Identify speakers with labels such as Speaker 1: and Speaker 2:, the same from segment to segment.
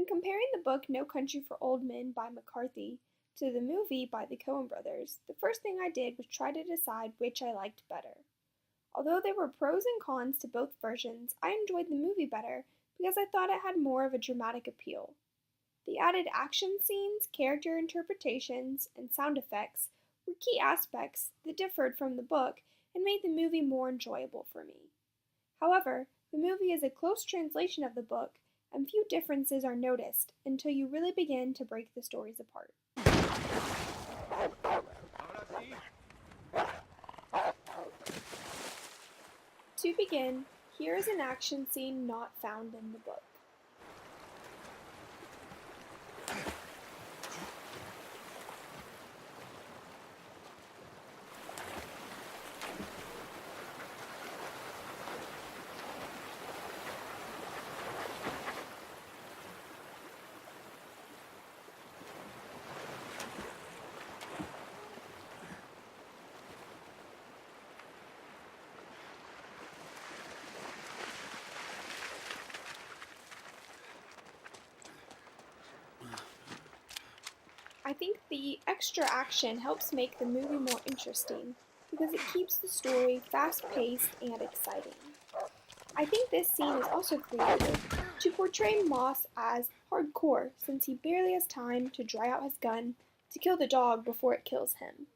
Speaker 1: comparing the book No Country for Old Men by McCarthy to the movie by the Coen brothers, the first thing I did was try to decide which I liked better. Although there were pros and cons to both versions, I enjoyed the movie better because I thought it had more of a dramatic appeal. The added action scenes, character interpretations, and sound effects were key aspects that differed from the book and made the movie more enjoyable for me. However, the movie is a close translation of the book, and few differences are noticed until you really begin to break the stories apart. To begin, here is an action scene not found in the book. I think the extra action helps make the movie more interesting because it keeps the story fast-paced and exciting. I think this scene is also created to portray Moss as hardcore since he barely has time to dry out his gun to kill the dog before it kills him.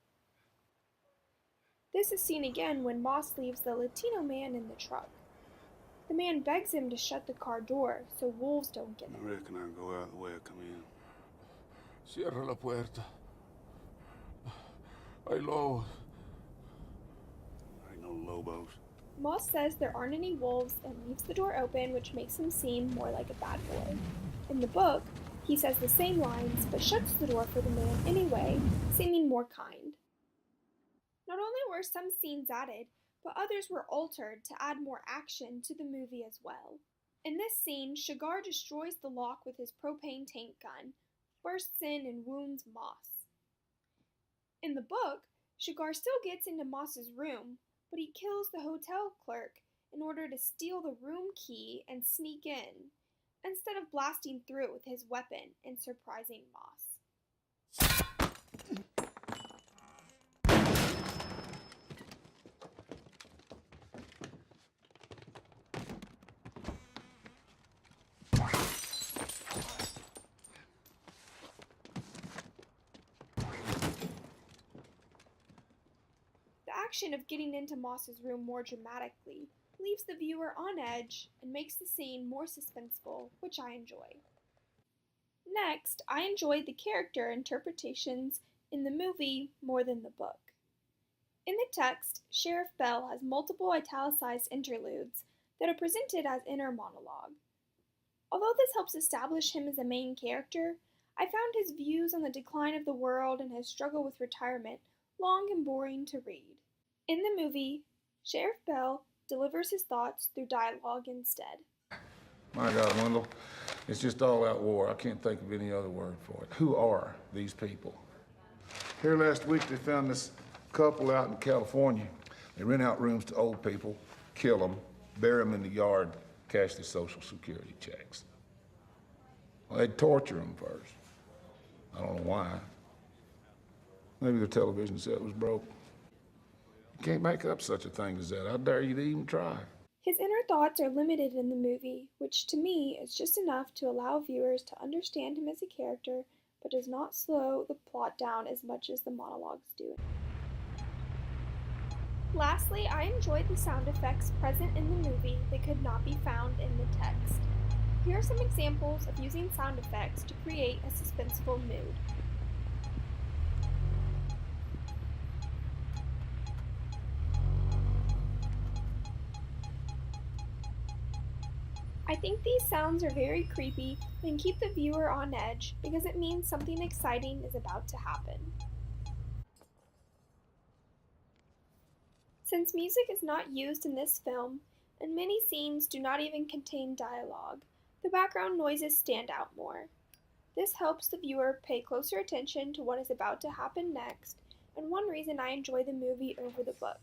Speaker 1: This is seen again when Moss leaves the Latino man in the truck. The man begs him to shut the car door so wolves don't get
Speaker 2: I
Speaker 1: in.
Speaker 2: reckon I go out the way I come in.
Speaker 3: Cierra la puerta. Hay lobos.
Speaker 2: There ain't no lobos.
Speaker 1: Moss says there aren't any wolves and leaves the door open, which makes him seem more like a bad boy. In the book, he says the same lines but shuts the door for the man anyway, seeming more kind. Not only were some scenes added, but others were altered to add more action to the movie as well. In this scene, Shigar destroys the lock with his propane tank gun, bursts in and wounds Moss. In the book, Shigar still gets into Moss's room, but he kills the hotel clerk in order to steal the room key and sneak in, instead of blasting through it with his weapon and surprising Moss. The action of getting into Moss's room more dramatically leaves the viewer on edge and makes the scene more suspenseful, which I enjoy. Next, I enjoyed the character interpretations in the movie more than the book. In the text, Sheriff Bell has multiple italicized interludes that are presented as inner monologue. Although this helps establish him as a main character, I found his views on the decline of the world and his struggle with retirement long and boring to read. In the movie, Sheriff Bell delivers his thoughts through dialogue instead.
Speaker 3: My God, Wendell, it's just all out war. I can't think of any other word for it. Who are these people? Here last week they found this couple out in California. They rent out rooms to old people, kill them, bury them in the yard, cash their Social Security checks. Well, they'd torture them first. I don't know why. Maybe the television set was broke. You can't make up such a thing as that. I dare you to even try.
Speaker 1: His inner thoughts are limited in the movie, which to me is just enough to allow viewers to understand him as a character, but does not slow the plot down as much as the monologues do. Lastly, I enjoyed the sound effects present in the movie that could not be found in the text. Here are some examples of using sound effects to create a suspenseful mood. I think these sounds are very creepy and keep the viewer on edge because it means something exciting is about to happen. Since music is not used in this film, and many scenes do not even contain dialogue, the background noises stand out more. This helps the viewer pay closer attention to what is about to happen next, and one reason I enjoy the movie over the book.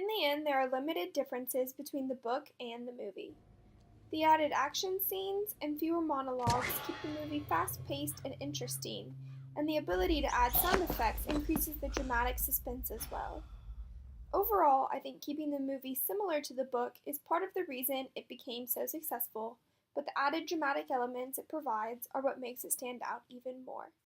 Speaker 1: In the end, there are limited differences between the book and the movie. The added action scenes and fewer monologues keep the movie fast-paced and interesting, and the ability to add sound effects increases the dramatic suspense as well. Overall, I think keeping the movie similar to the book is part of the reason it became so successful, but the added dramatic elements it provides are what makes it stand out even more.